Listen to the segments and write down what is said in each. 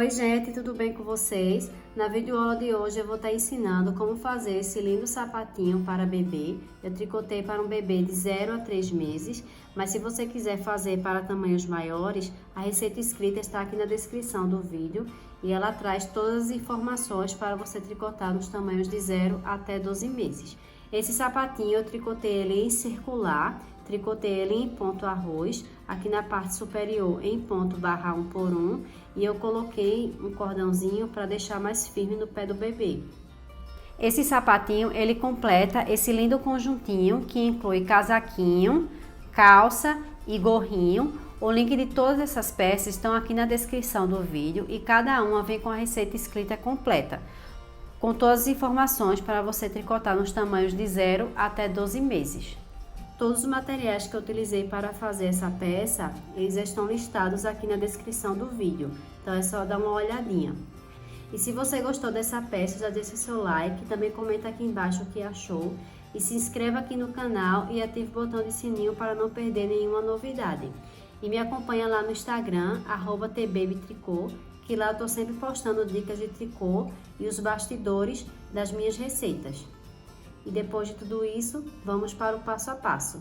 Oi gente, tudo bem com vocês? Na videoaula de hoje eu vou estar ensinando como fazer esse lindo sapatinho para bebê. Eu tricotei para um bebê de 0 a 3 meses, mas se você quiser fazer para tamanhos maiores, a receita escrita está aqui na descrição do vídeo e ela traz todas as informações para você tricotar nos tamanhos de 0 até 12 meses. Esse sapatinho eu tricotei ele em circular, tricotei ele em ponto arroz, aqui na parte superior em ponto barra 1 por 1 e eu coloquei um cordãozinho para deixar mais firme no pé do bebê. Esse sapatinho ele completa esse lindo conjuntinho que inclui casaquinho, calça e gorrinho. O link de todas essas peças estão aqui na descrição do vídeo e cada uma vem com a receita escrita completa, com todas as informações para você tricotar nos tamanhos de 0 até 12 meses. Todos os materiais que eu utilizei para fazer essa peça, eles estão listados aqui na descrição do vídeo, então é só dar uma olhadinha. E se você gostou dessa peça, já deixa seu like, também comenta aqui embaixo o que achou e se inscreva aqui no canal e ative o botão de sininho para não perder nenhuma novidade. E me acompanha lá no Instagram, @tbabytricô, que lá eu estou sempre postando dicas de tricô e os bastidores das minhas receitas. E depois de tudo isso, vamos para o passo a passo.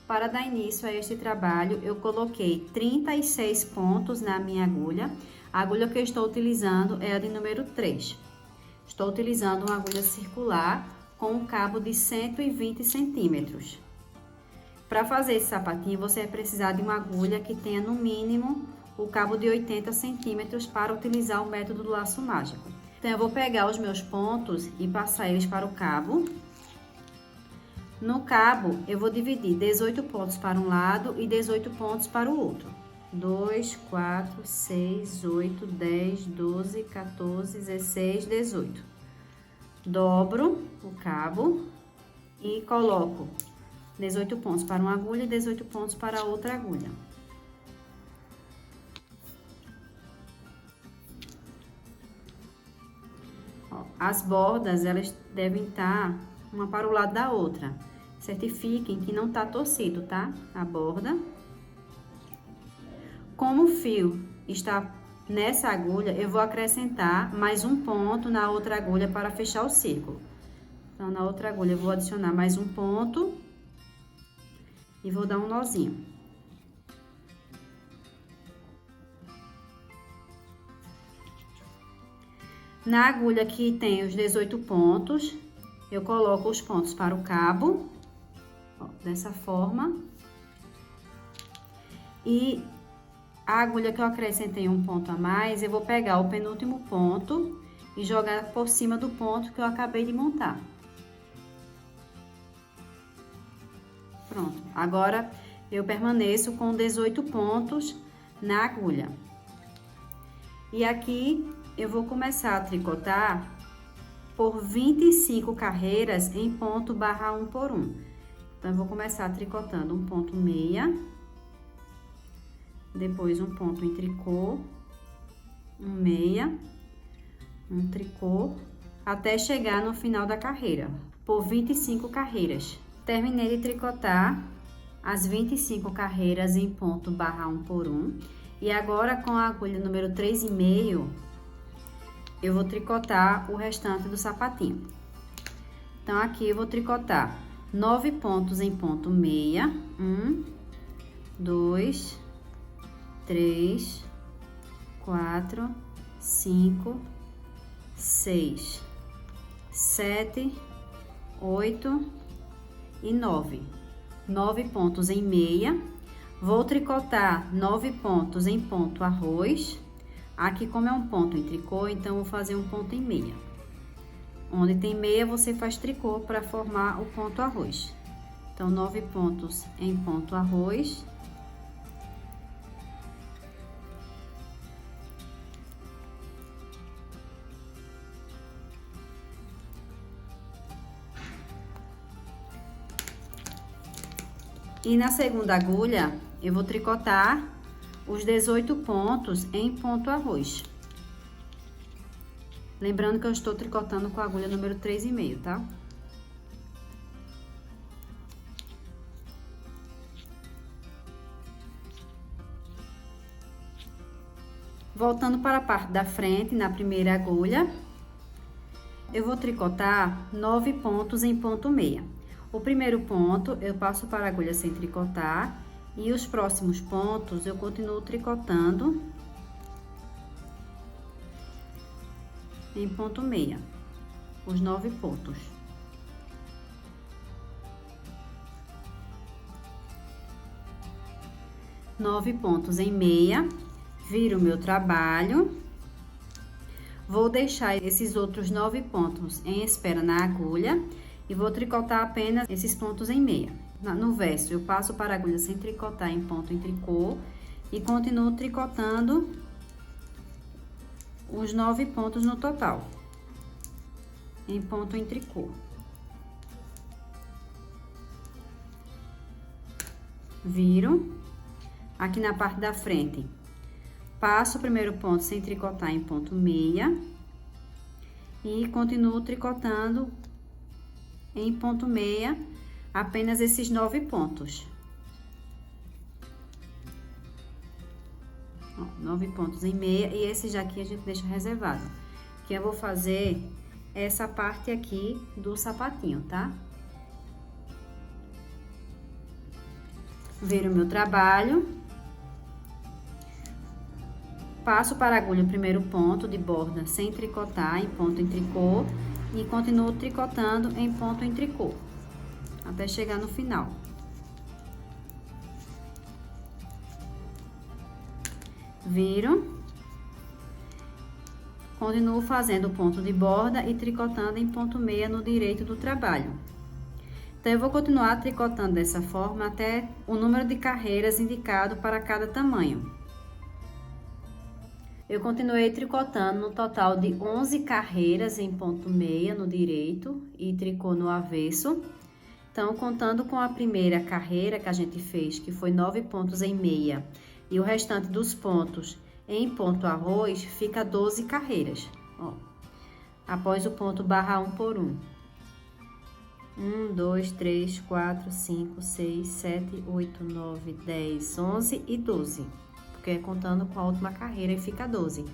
Para dar início a este trabalho, eu coloquei 36 pontos na minha agulha. A agulha que eu estou utilizando é a de número 3. Estou utilizando uma agulha circular com um cabo de 120 centímetros. Para fazer esse sapatinho, você vai precisar de uma agulha que tenha no mínimo o cabo de 80 centímetros para utilizar o método do laço mágico. Então, eu vou pegar os meus pontos e passar eles para o cabo. No cabo, eu vou dividir 18 pontos para um lado e 18 pontos para o outro. 2, 4, 6, 8, 10, 12, 14, 16, 18. Dobro o cabo e coloco 18 pontos para uma agulha e 18 pontos para a outra agulha. As bordas, elas devem estar uma para o lado da outra. Certifiquem que não tá torcido, tá? A borda. Como o fio está nessa agulha, eu vou acrescentar mais um ponto na outra agulha para fechar o círculo. Então, na outra agulha, eu vou adicionar mais um ponto e vou dar um nozinho. Na agulha que tem os 18 pontos, eu coloco os pontos para o cabo, ó, dessa forma. E a agulha que eu acrescentei um ponto a mais, eu vou pegar o penúltimo ponto e jogar por cima do ponto que eu acabei de montar. Pronto, agora eu permaneço com 18 pontos na agulha. E aqui eu vou começar a tricotar por 25 carreiras em ponto barra 1 por 1. Então, eu vou começar tricotando um ponto meia, depois um ponto em tricô, um meia, um tricô, até chegar no final da carreira, por 25 carreiras. Terminei de tricotar as 25 carreiras em ponto barra 1 por 1. E agora, com a agulha número 3,5, eu vou tricotar o restante do sapatinho. Então, aqui eu vou tricotar 9 pontos em ponto meia. 1, 2, 3, 4, 5, 6, 7, 8 e 9. 9 pontos em meia. Vou tricotar 9 pontos em ponto arroz. Aqui, como é um ponto em tricô, então, vou fazer um ponto em meia. Onde tem meia, você faz tricô para formar o ponto arroz. Então, 9 pontos em ponto arroz. E na segunda agulha, eu vou tricotar os 18 pontos em ponto arroz. Lembrando que eu estou tricotando com a agulha número 3,5, tá? Voltando para a parte da frente, na primeira agulha, eu vou tricotar 9 pontos em ponto meia. O primeiro ponto eu passo para a agulha sem tricotar e os próximos pontos eu continuo tricotando em ponto meia, os 9 pontos. Nove pontos em meia, viro o meu trabalho, vou deixar esses outros 9 pontos em espera na agulha e vou tricotar apenas esses pontos em meia. No verso, eu passo para a agulha sem tricotar em ponto em tricô e continuo tricotando os 9 pontos no total, em ponto em tricô. Viro. Aqui na parte da frente, passo o primeiro ponto sem tricotar em ponto meia e continuo tricotando em ponto meia apenas esses 9 pontos. Ó, 9 pontos em meia e esse já aqui a gente deixa reservado, que eu vou fazer essa parte aqui do sapatinho, tá? Viro o meu trabalho. Passo para a agulha o primeiro ponto de borda sem tricotar em ponto em tricô e continuo tricotando em ponto em tricô até chegar no final. Viro, continuo fazendo o ponto de borda e tricotando em ponto meia no direito do trabalho. Então, eu vou continuar tricotando dessa forma até o número de carreiras indicado para cada tamanho. Eu continuei tricotando no total de 11 carreiras em ponto meia no direito e tricô no avesso. Então, contando com a primeira carreira que a gente fez, que foi 9 pontos em meia, e o restante dos pontos em ponto arroz, fica 12 carreiras, ó. Após o ponto barra 1 por 1. 1, 2, 3, 4, 5, 6, 7, 8, 9, 10, 11 e 12. Porque é contando com a última carreira e fica 12.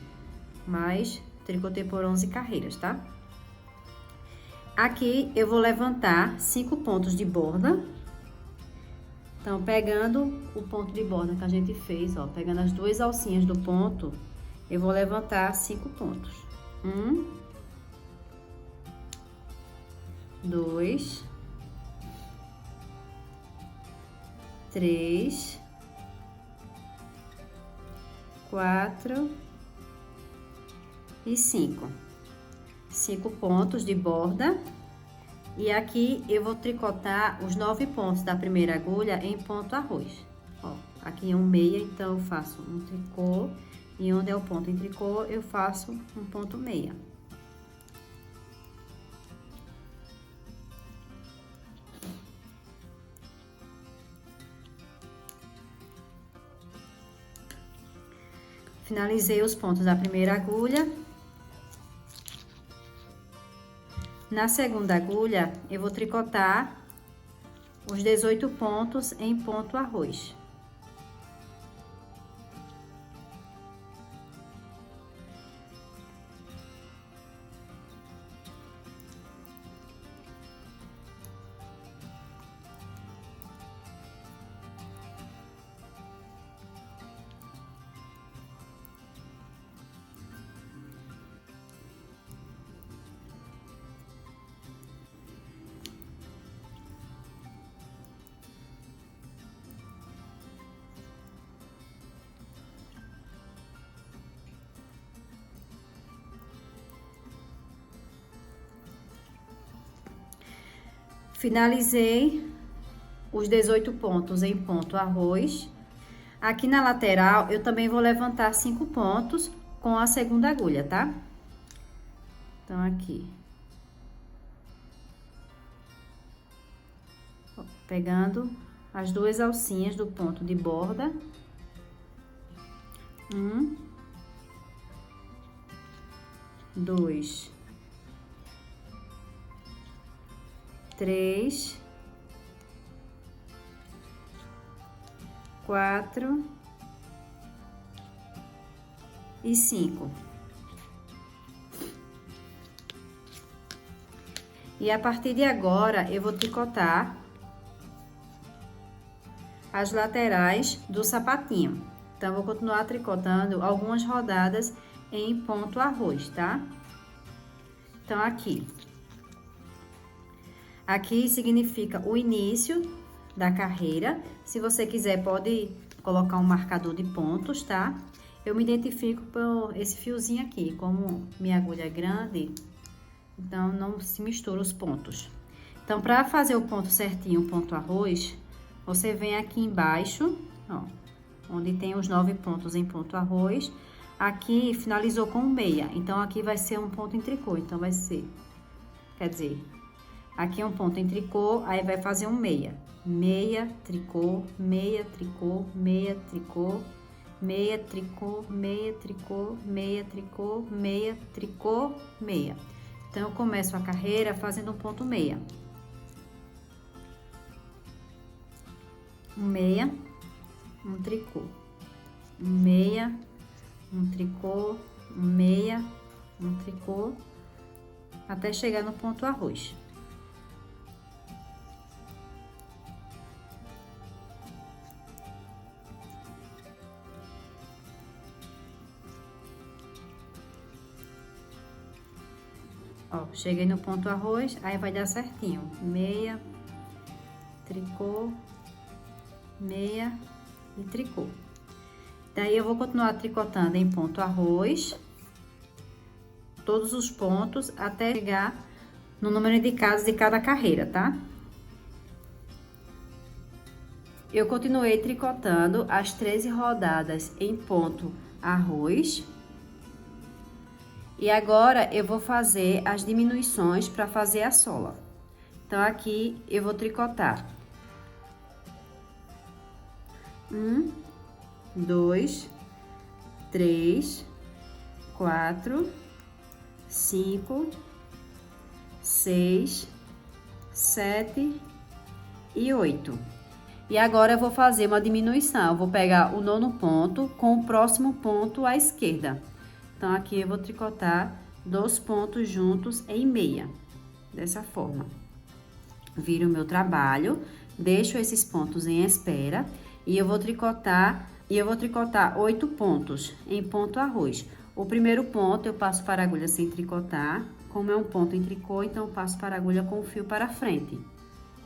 Mas tricotei por 11 carreiras, tá? Aqui eu vou levantar 5 pontos de borda. Então, pegando o ponto de borda que a gente fez, ó, pegando as duas alcinhas do ponto, eu vou levantar 5 pontos. 1, 2, 3, 4 e 5. 5 pontos de borda. E aqui eu vou tricotar os 9 pontos da primeira agulha em ponto arroz. Ó, aqui é um meia, então eu faço um tricô. E onde é o ponto em tricô, eu faço um ponto meia. Finalizei os pontos da primeira agulha. Na segunda agulha, eu vou tricotar os 18 pontos em ponto arroz. Finalizei os 18 pontos em ponto arroz. Aqui na lateral, eu também vou levantar 5 pontos com a segunda agulha, tá? Então, aqui. Pegando as duas alcinhas do ponto de borda. 1, 2, 3, 4 e 5. E a partir de agora, eu vou tricotar as laterais do sapatinho. Então, vou continuar tricotando algumas rodadas em ponto arroz, tá? Então, aqui significa o início da carreira. Se você quiser, pode colocar um marcador de pontos, tá? Eu me identifico por esse fiozinho aqui, como minha agulha é grande, então não se mistura os pontos. Então, para fazer o ponto certinho, o ponto arroz, você vem aqui embaixo, ó, onde tem os 9 pontos em ponto arroz. Aqui finalizou com meia, então aqui vai ser um ponto em tricô, então vai ser, quer dizer, aqui é um ponto em tricô, aí vai fazer um meia. Meia, tricô, meia, tricô, meia, tricô, meia, tricô, meia, tricô, meia, tricô, meia, tricô, meia. Então, eu começo a carreira fazendo um ponto meia. Um meia, um tricô, um meia, um tricô, um meia, um tricô, até chegar no ponto arroz. Ó, cheguei no ponto arroz, aí vai dar certinho. Meia, tricô, meia e tricô. Daí, eu vou continuar tricotando em ponto arroz, todos os pontos, até chegar no número indicado de cada carreira, tá? Eu continuei tricotando as 13 rodadas em ponto arroz. E agora, eu vou fazer as diminuições para fazer a sola. Então, aqui, eu vou tricotar 1, 2, 3, 4, 5, 6, 7 e 8. E agora, eu vou fazer uma diminuição. Eu vou pegar o 9º ponto com o próximo ponto à esquerda. Então, aqui eu vou tricotar 2 pontos juntos em meia, dessa forma. Viro o meu trabalho, deixo esses pontos em espera e eu vou tricotar 8 pontos em ponto arroz. O primeiro ponto eu passo para a agulha sem tricotar, como é um ponto em tricô, então eu passo para a agulha com o fio para frente,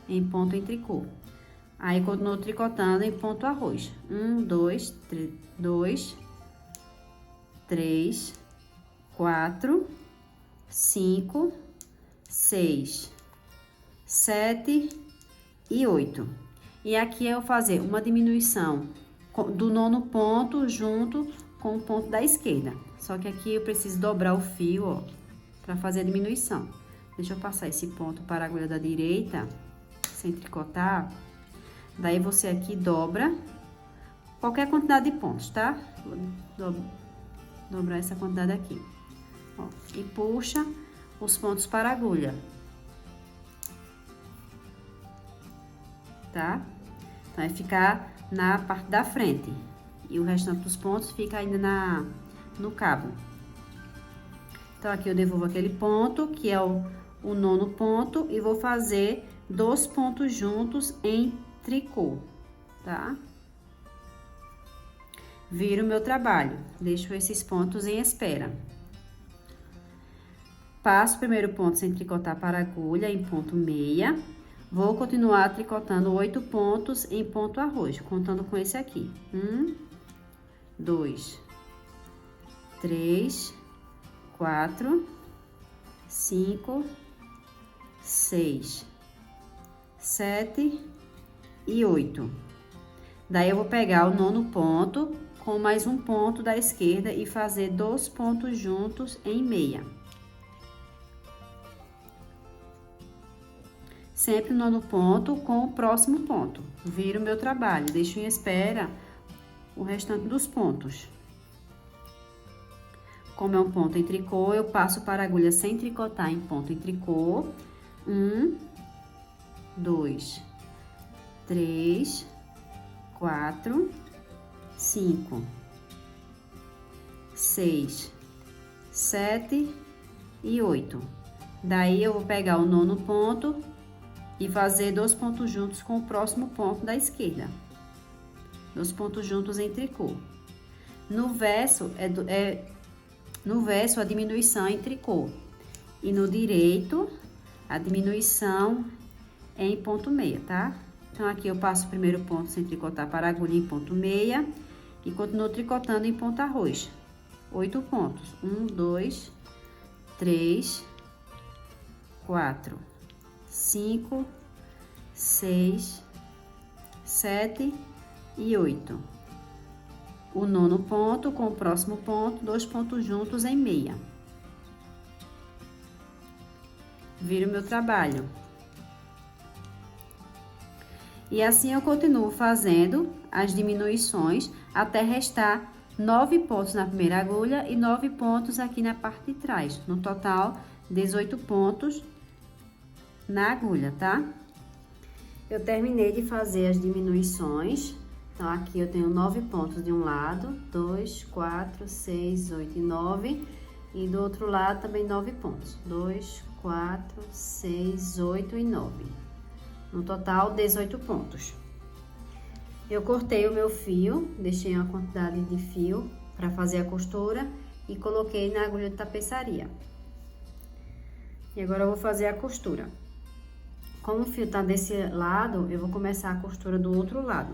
em ponto em tricô. Aí, continuo tricotando em ponto arroz. 1, 2, 3, 4, 5, 6, 7 e 8. E aqui eu vou fazer uma diminuição do 9º ponto junto com o ponto da esquerda. Só que aqui eu preciso dobrar o fio, ó, para fazer a diminuição. Deixa eu passar esse ponto para a agulha da direita, sem tricotar. Daí, você aqui dobra qualquer quantidade de pontos, tá? Vou dobrar essa quantidade aqui, ó, e puxa os pontos para a agulha, tá? Então, vai ficar na parte da frente e o restante dos pontos fica ainda no cabo. Então, aqui eu devolvo aquele ponto, que é o 9º ponto, e vou fazer 2 pontos juntos em tricô, tá? Viro o meu trabalho, deixo esses pontos em espera. Passo o primeiro ponto sem tricotar para a agulha em ponto meia. Vou continuar tricotando 8 pontos em ponto arroz, contando com esse aqui. 1, 2, 3, 4, 5, 6, 7 e 8. Daí, eu vou pegar o 9º ponto com mais um ponto da esquerda e fazer 2 pontos juntos em meia. Sempre o 9º ponto com o próximo ponto. Viro o meu trabalho, deixo em espera o restante dos pontos. Como é um ponto em tricô, eu passo para a agulha sem tricotar em ponto em tricô. 1, 2, 3, 4, 5, 6, 7 e 8. Daí, eu vou pegar o 9º ponto e fazer 2 pontos juntos com o próximo ponto da esquerda. 2 pontos juntos em tricô. No verso, a diminuição é em tricô. E no direito, a diminuição é em ponto meia, tá? Então, aqui eu passo o primeiro ponto sem tricotar para a agulha em ponto meia e continuo tricotando em ponta arroz. 8 pontos. 1, 2, 3, 4, 5, 6, 7 e 8. O 9º ponto com o próximo ponto, 2 pontos juntos em meia. Viro o meu trabalho. E assim eu continuo fazendo as diminuições até restar 9 pontos na primeira agulha e 9 pontos aqui na parte de trás. No total, 18 pontos na agulha, tá? Eu terminei de fazer as diminuições. Então, aqui eu tenho 9 pontos de um lado, 2, 4, 6, 8 e 9. E do outro lado também 9 pontos, 2, 4, 6, 8 e 9. No total, 18 pontos. Eu cortei o meu fio, deixei uma quantidade de fio para fazer a costura e coloquei na agulha de tapeçaria. E agora eu vou fazer a costura. Como o fio tá desse lado, eu vou começar a costura do outro lado.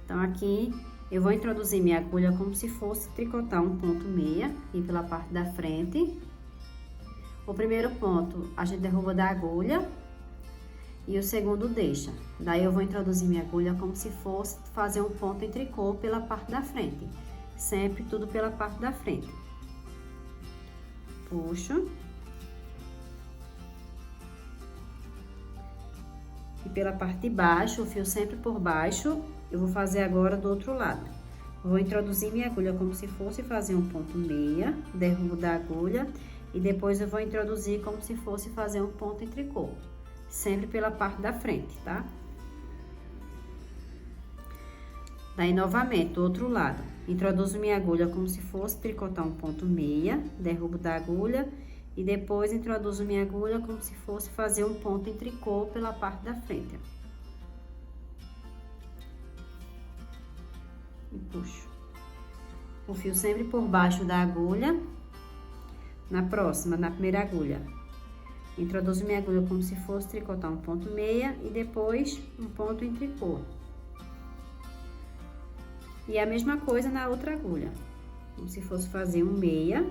Então, aqui eu vou introduzir minha agulha como se fosse tricotar um ponto meia e pela parte da frente. O primeiro ponto a gente derruba da agulha e o segundo deixa. Daí eu vou introduzir minha agulha como se fosse fazer um ponto em tricô pela parte da frente. Sempre tudo pela parte da frente. Puxo. E pela parte de baixo, o fio sempre por baixo, eu vou fazer agora do outro lado. Vou introduzir minha agulha como se fosse fazer um ponto meia, derrubo da agulha e depois eu vou introduzir como se fosse fazer um ponto em tricô. Sempre pela parte da frente, tá? Daí, novamente, do outro lado, introduzo minha agulha como se fosse tricotar um ponto meia, derrubo da agulha e depois introduzo minha agulha como se fosse fazer um ponto em tricô pela parte da frente, ó. E puxo. O fio sempre por baixo da agulha. Na próxima, na primeira agulha, introduzo minha agulha como se fosse tricotar um ponto meia e depois um ponto em tricô. E a mesma coisa na outra agulha, como se fosse fazer um meia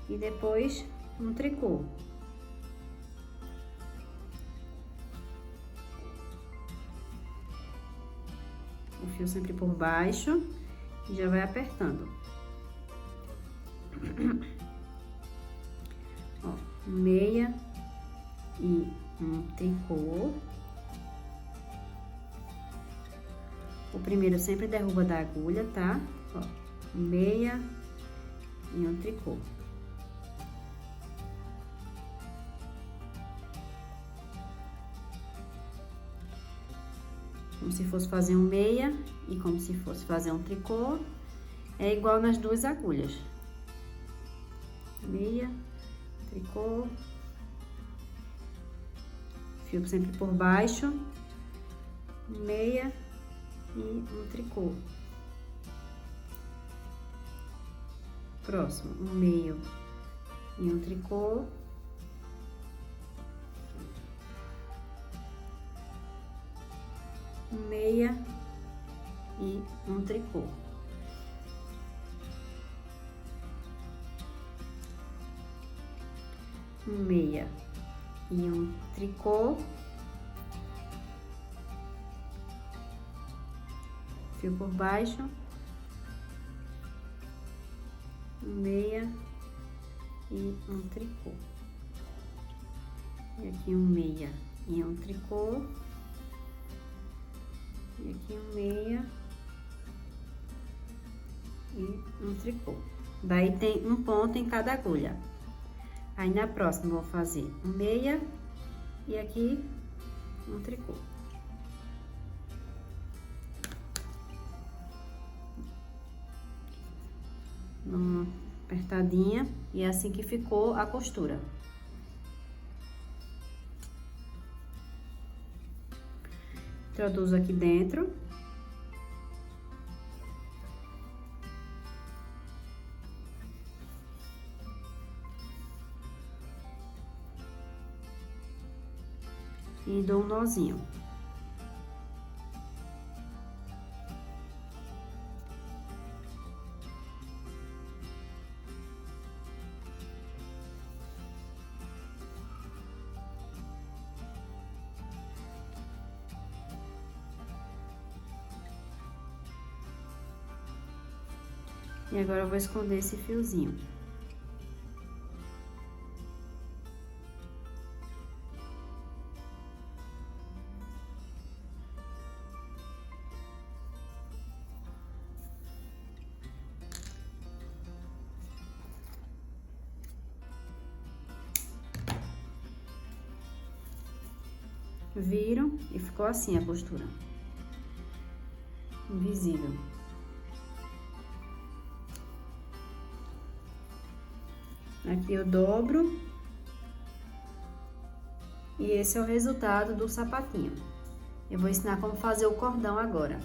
e depois um tricô. O fio sempre por baixo e já vai apertando. Ó, meia e um tricô. O primeiro sempre derruba da agulha, tá? Ó, meia e um tricô. Como se fosse fazer um meia e como se fosse fazer um tricô. É igual nas duas agulhas. Meia, tricô. Fio sempre por baixo. Meia e um tricô. Próximo, um meio e um tricô. Meia e um tricô. Meia e um tricô. Fio por baixo. Meia e um tricô. E aqui um meia e um tricô. E aqui um meia e um tricô. Daí tem um ponto em cada agulha. Aí na próxima eu vou fazer um meia e aqui um tricô. uma apertadinha, e é assim que ficou a costura. Introduzo aqui dentro. E dou um nozinho. E agora eu vou esconder esse fiozinho. Viram? E ficou assim a costura. Invisível. Aqui eu dobro. E esse é o resultado do sapatinho. Eu vou ensinar como fazer o cordão agora.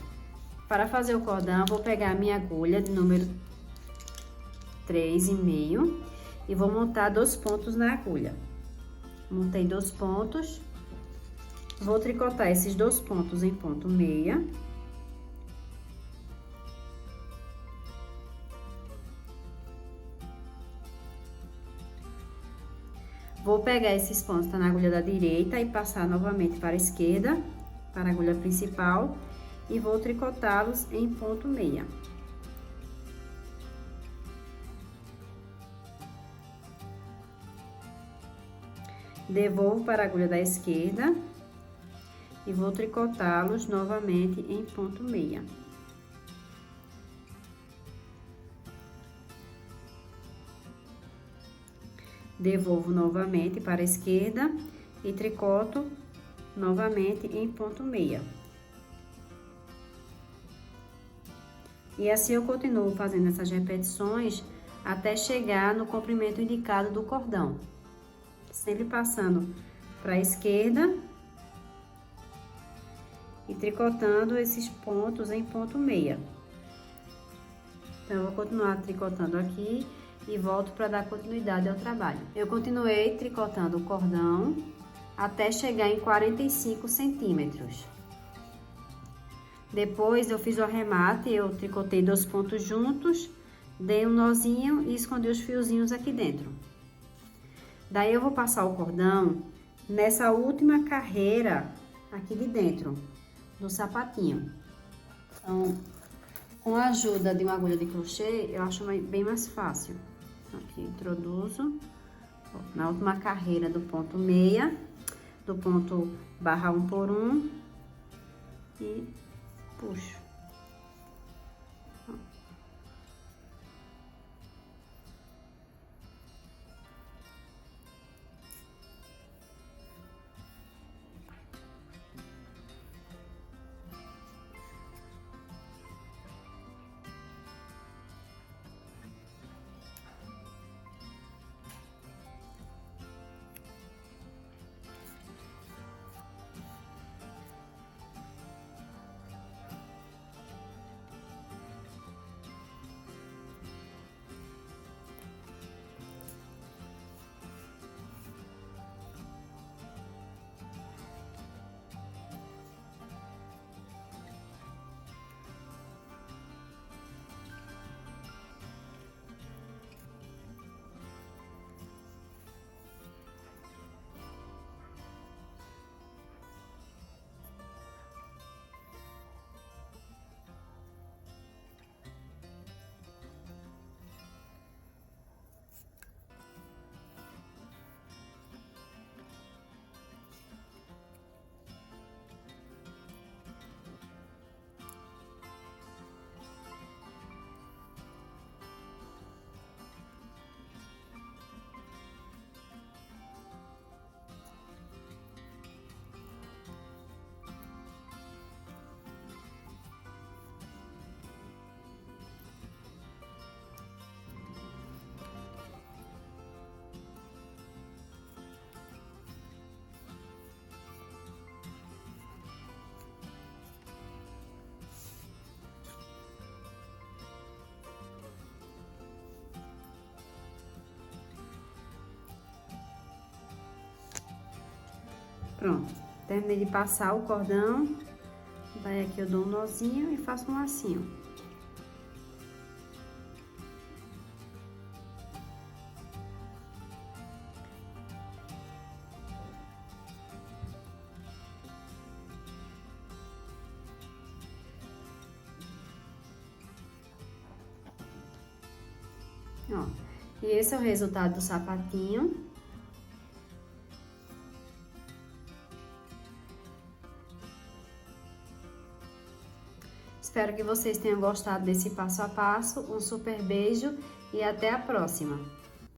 Para fazer o cordão, eu vou pegar a minha agulha de número 3,5 e vou montar 2 pontos na agulha. Montei 2 pontos. Vou tricotar esses 2 pontos em ponto meia. Vou pegar esses pontos que tá na agulha da direita e passar novamente para a esquerda, para a agulha principal, e vou tricotá-los em ponto meia. Devolvo para a agulha da esquerda e vou tricotá-los novamente em ponto meia. Devolvo novamente para a esquerda e tricoto novamente em ponto meia. E assim eu continuo fazendo essas repetições até chegar no comprimento indicado do cordão. Sempre passando para a esquerda e tricotando esses pontos em ponto meia. Então, eu vou continuar tricotando aqui e volto para dar continuidade ao trabalho. Eu continuei tricotando o cordão até chegar em 45 centímetros. Depois eu fiz o arremate, eu tricotei 2 pontos juntos, dei um nozinho e escondi os fiozinhos aqui dentro. Daí eu vou passar o cordão nessa última carreira aqui de dentro do sapatinho. Então, com a ajuda de uma agulha de crochê, eu acho bem mais fácil. Aqui introduzo na última carreira do ponto meia, do ponto barra 1 por 1 e puxo. Pronto, terminei de passar o cordão. Daí aqui eu dou um nozinho e faço um lacinho. Ó, e esse é o resultado do sapatinho. Espero que vocês tenham gostado desse passo a passo. Um super beijo e até a próxima!